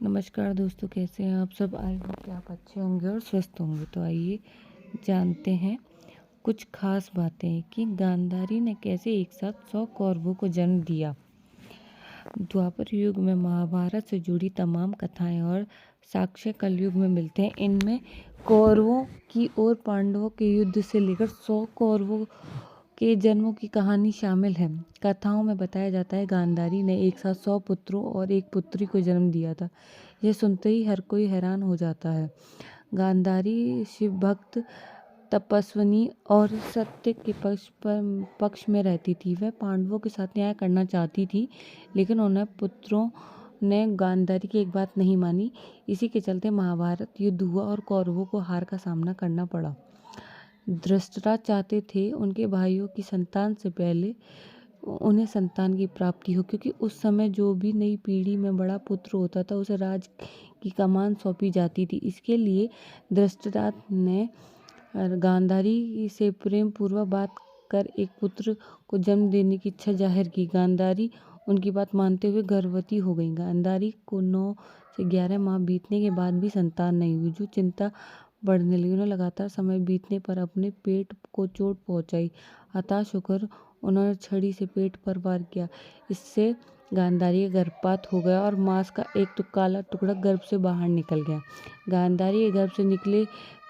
नमस्कार दोस्तों, कैसे हैं आप सब। आई होप कि आप अच्छे होंगे और स्वस्थ होंगे। तो आइए जानते हैं कुछ खास बातें कि गांधारी ने कैसे एक साथ 100 कौरवों को जन्म दिया। द्वापर युग में महाभारत से जुड़ी तमाम कथाएं और साक्ष्य कलयुग में मिलते हैं। इनमें कौरवों की और पांडवों के युद्ध से लेकर 100 कौरवों के जन्मों की कहानी शामिल है। कथाओं में बताया जाता है गांधारी ने एक साथ 100 पुत्रों और एक पुत्री को जन्म दिया था। यह सुनते ही हर कोई हैरान हो जाता है। गांधारी शिव भक्त, तपस्विनी और सत्य के पक्ष में रहती थी। वह पांडवों के साथ न्याय करना चाहती थी, लेकिन उन्हें पुत्रों ने गांधारी की एक बात नहीं मानी। इसी के चलते महाभारत युद्ध हुआ और कौरवों को हार का सामना करना पड़ा। धृतराष्ट्र चाहते थे उनके भाइयों की संतान से पहले उन्हें संतान की प्राप्ति हो, क्योंकि उस समय जो भी नई पीढ़ी में बड़ा पुत्र होता था उसे राज की कमान सौंपी जाती थी। इसके लिए धृतराष्ट्र ने गांधारी से प्रेम पूर्वक बात कर एक पुत्र को जन्म देने की इच्छा जाहिर की। गांधारी उनकी बात मानते हुए गर्भवती हो गई। गांधारी को 9 से 11 माह बीतने के बाद भी संतान नहीं हुई, जो चिंता बढ़ने लगी। उन्हें लगातार समय बीतने पर अपने पेट को चोट पहुंचाई। हताश होकर उन्होंने छड़ी से पेट पर वार किया। इससे गांधारी का गर्भपात हो गया और मांस का एक काला टुकड़ा गर्भ से बाहर निकल गया। गांधारी के गर्भ से निकले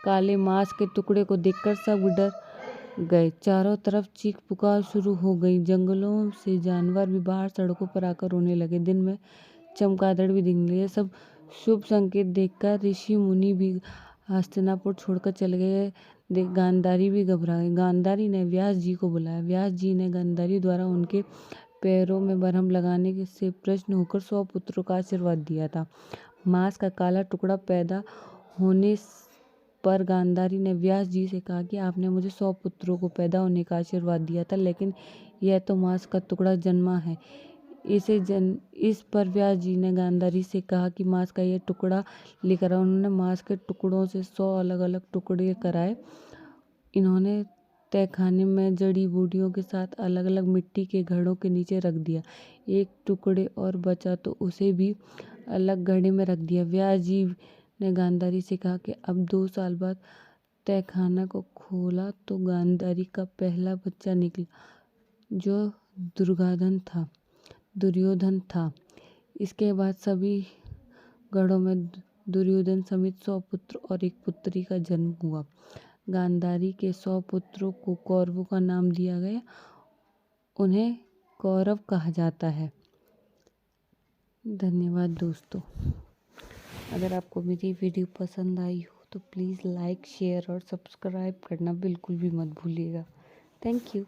काले मांस के टुकड़े को देखकर सब डर गए। चारों तरफ चीख पुकार शुरू हो गई। जंगलों से जानवर भी बाहर सड़कों पर आकर रोने लगे। दिन में चमगादड़ भी दिखने लगे। सब शुभ संकेत देखकर ऋषि मुनि भी हस्तिनापुर छोड़कर चले गए। गांधारी भी घबरा गई। गांधारी ने व्यास जी को बुलाया। व्यास जी ने गांधारी द्वारा उनके पैरों में बरहम लगाने से प्रसन्न होकर 100 पुत्रों का आशीर्वाद दिया था। मांस का काला टुकड़ा पैदा होने पर गांधारी ने व्यास जी से कहा कि आपने मुझे 100 पुत्रों को पैदा होने का आशीर्वाद दिया था, लेकिन यह तो मांस का टुकड़ा जन्मा है। इस पर व्यास जी ने गांधारी से कहा कि मांस का यह टुकड़ा लेकर आओ। उन्होंने मांस के टुकड़ों से 100 अलग अलग टुकड़े कराए। इन्होंने तहखाने में जड़ी बूटियों के साथ अलग अलग मिट्टी के घड़ों के नीचे रख दिया। एक टुकड़े और बचा तो उसे भी अलग घड़े में रख दिया। व्यास जी ने गांधारी से कहा कि अब 2 साल बाद तहखाना को खोला तो गांधारी का पहला बच्चा निकला, जो दुर्योधन था। इसके बाद सभी गढ़ों में दुर्योधन समेत 100 पुत्र और एक पुत्री का जन्म हुआ। गांधारी के 100 पुत्रों को कौरवों का नाम दिया गया। उन्हें कौरव कहा जाता है। धन्यवाद दोस्तों। अगर आपको मेरी वीडियो पसंद आई हो तो प्लीज़ लाइक, शेयर और सब्सक्राइब करना बिल्कुल भी मत भूलिएगा। Thank you.